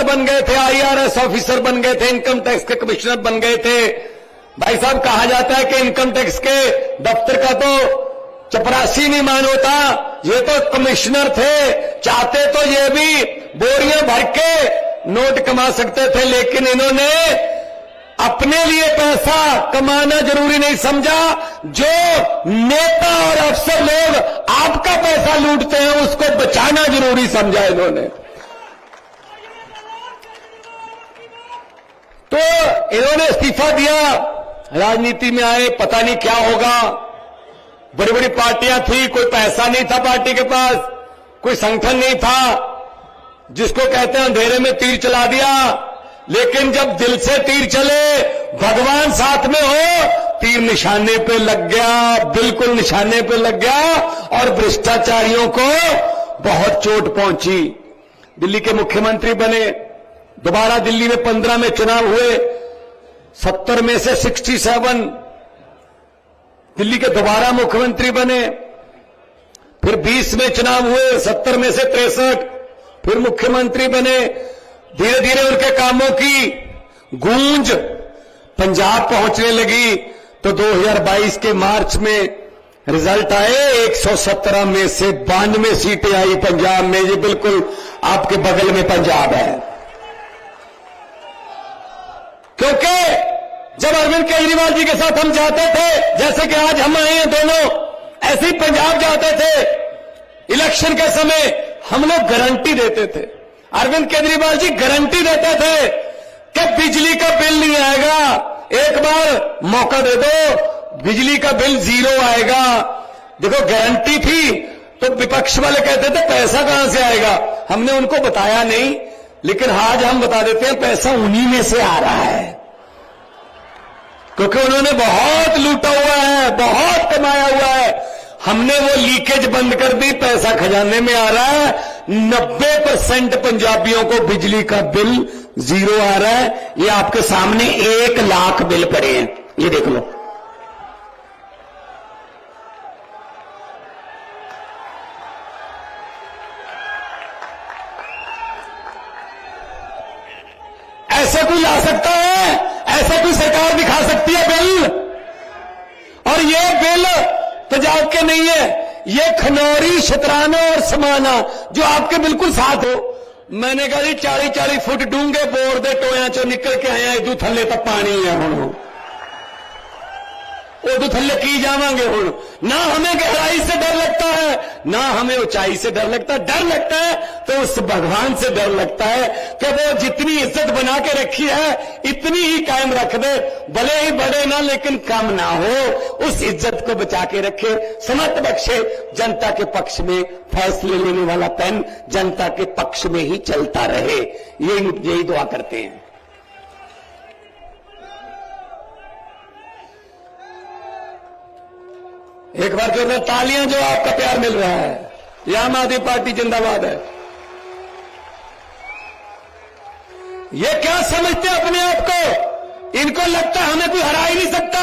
तहसीलदार बन गए थे, IRS ऑफिसर बन गए थे, इनकम टैक्स के कमिश्नर बन गए थे। भाई साहब, कहा जाता है कि इनकम टैक्स के दफ्तर का तो चपरासी नहीं मान होता, ये तो कमिश्नर थे। चाहते तो ये भी बोरियां भर के नोट कमा सकते थे, लेकिन इन्होंने अपने लिए पैसा कमाना जरूरी नहीं समझा। जो नेता और अफसर लोग आपका पैसा लूटते हैं, उसको बचाना जरूरी समझा इन्होंने। तो इन्होंने इस्तीफा दिया, राजनीति में आए, पता नहीं क्या होगा। बड़ी बड़ी पार्टियां थी, कोई पैसा नहीं था पार्टी के पास, कोई संगठन नहीं था, जिसको कहते हैं अंधेरे में तीर चला दिया। लेकिन जब दिल से तीर चले, भगवान साथ में हो, तीर निशाने पे लग गया, बिल्कुल निशाने पे लग गया, और भ्रष्टाचारियों को बहुत चोट पहुंची। दिल्ली के मुख्यमंत्री बने, दोबारा दिल्ली में 15 में चुनाव हुए, 70 में से 67 दिल्ली के दोबारा मुख्यमंत्री बने। फिर 20 में चुनाव हुए, 70 में से 63 फिर मुख्यमंत्री बने। धीरे धीरे उनके कामों की गूंज पंजाब पहुंचने लगी, तो 2022 के मार्च में रिजल्ट आए, 117 में से 92 सीटें आई पंजाब में। ये बिल्कुल आपके बगल में पंजाब है। क्योंकि जब अरविंद केजरीवाल जी के साथ हम जाते थे, जैसे कि आज हम आए हैं दोनों, ऐसे ही पंजाब जाते थे इलेक्शन के समय, हम लोग गारंटी देते थे, अरविंद केजरीवाल जी गारंटी देते थे कि बिजली का बिल नहीं आएगा, एक बार मौका दे दो, बिजली का बिल 0 आएगा। देखो, गारंटी थी। तो विपक्ष वाले कहते थे पैसा कहां से आएगा, हमने उनको बताया नहीं, लेकिन आज हम बता देते हैं पैसा उन्हीं में से आ रहा है, क्योंकि उन्होंने बहुत लूटा हुआ है, बहुत कमाया हुआ है। हमने वो लीकेज बंद कर दी, पैसा खजाने में आ रहा है। 90% पंजाबियों को बिजली का बिल 0 आ रहा है। ये आपके सामने 1 लाख बिल पड़े हैं, ये देख लो। ऐसे कोई ला सकता है? ऐसा कोई सरकार दिखा सकती है बिल? और ये बिल पंजाब के नहीं है, ये खनौरी, शतराना और समाना जो आपके बिल्कुल साथ हो। मैंने कहा जी 40-40 फुट डूंगे बोर दे टोया चो निकल के आया, इदू थले तक पानी है हुण, उदू थले की जावांगे हुण। ना हमें गहराई से डर लगता है, ना हमें ऊंचाई से डर लगता है। डर लगता है तो उस भगवान से डर लगता है कि वो जितनी इज्जत बना के रखी है इतनी ही कायम रख दे, भले ही बढ़े ना लेकिन कम ना हो। उस इज्जत को बचा के रखे, समर्थ बख्शे, जनता के पक्ष में फैसले लेने वाला पेन जनता के पक्ष में ही चलता रहे, यही दुआ करते हैं। एक बार जो तालियां, जो आपका प्यार मिल रहा है, ये आम आदमी पार्टी जिंदाबाद है। ये क्या समझते हैं अपने आप को? इनको लगता है हमें कोई हरा ही नहीं सकता,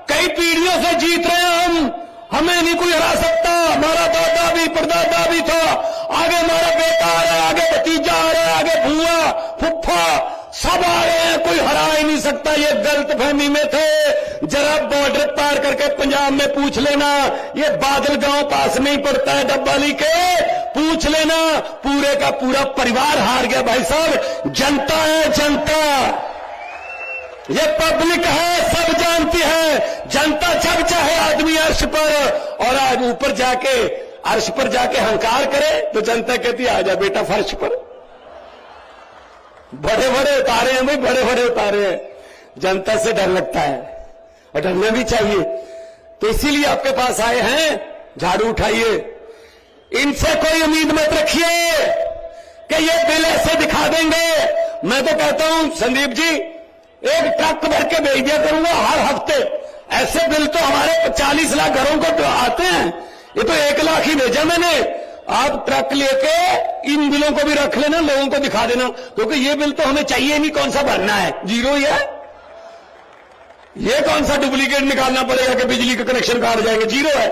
कई पीढ़ियों से जीत रहे हैं हम, हमें नहीं कोई हरा सकता। हमारा दादा भी परदादा भी था, आगे हमारा बेटा आ रहा है, आगे भतीजा आ रहा है, आगे भूआ फुफ्फा सब आ रहे हैं, कोई हरा ही नहीं सकता। ये गलतफहमी में थे। जरा बॉर्डर पार करके पंजाब में पूछ लेना, ये बादल गांव पास में ही पड़ता है डब्बाली के, पूछ लेना, पूरे का पूरा परिवार हार गया भाई साहब। जनता है, जनता, ये पब्लिक है, सब जानती है। जनता जब चाहे आदमी अर्श पर, और आज ऊपर जाके अर्श पर जाके हंकार करे तो जनता कहती है आजा बेटा फर्श पर। बड़े बड़े उतारे हैं भाई, बड़े बड़े उतारे हैं। जनता से डर लगता है और डरना भी चाहिए। तो इसीलिए आपके पास आए हैं, झाड़ू उठाइए। इनसे कोई उम्मीद मत रखिए कि ये बिल ऐसे दिखा देंगे। मैं तो कहता हूं संदीप जी, एक ट्रक भर के भेज दिया करूंगा हर हफ्ते। ऐसे बिल तो हमारे 40 लाख घरों को तो आते हैं, ये तो 1 लाख ही भेजा मैंने। आप ट्रक लेके इन बिलों को भी रख लेना, लोगों को दिखा देना, क्योंकि ये बिल तो हमें चाहिए नहीं। कौन सा भरना है? 0 ही है। ये कौन सा डुप्लीकेट निकालना पड़ेगा कि बिजली के कनेक्शन काट जाएंगे? 0 है।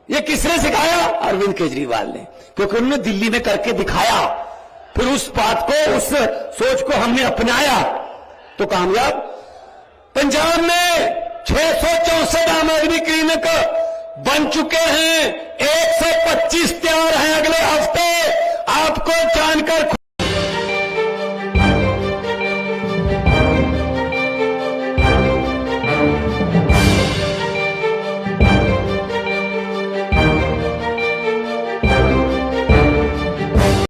ये किसने सिखाया? अरविंद केजरीवाल ने, क्योंकि उन्होंने दिल्ली में करके दिखाया। फिर उस बात को, उस सोच को हमने अपनाया तो कामयाब। पंजाब में 664 आम आदमी क्लिनिक बन चुके हैं, 125 तैयार हैं। अगले हफ्ते आपको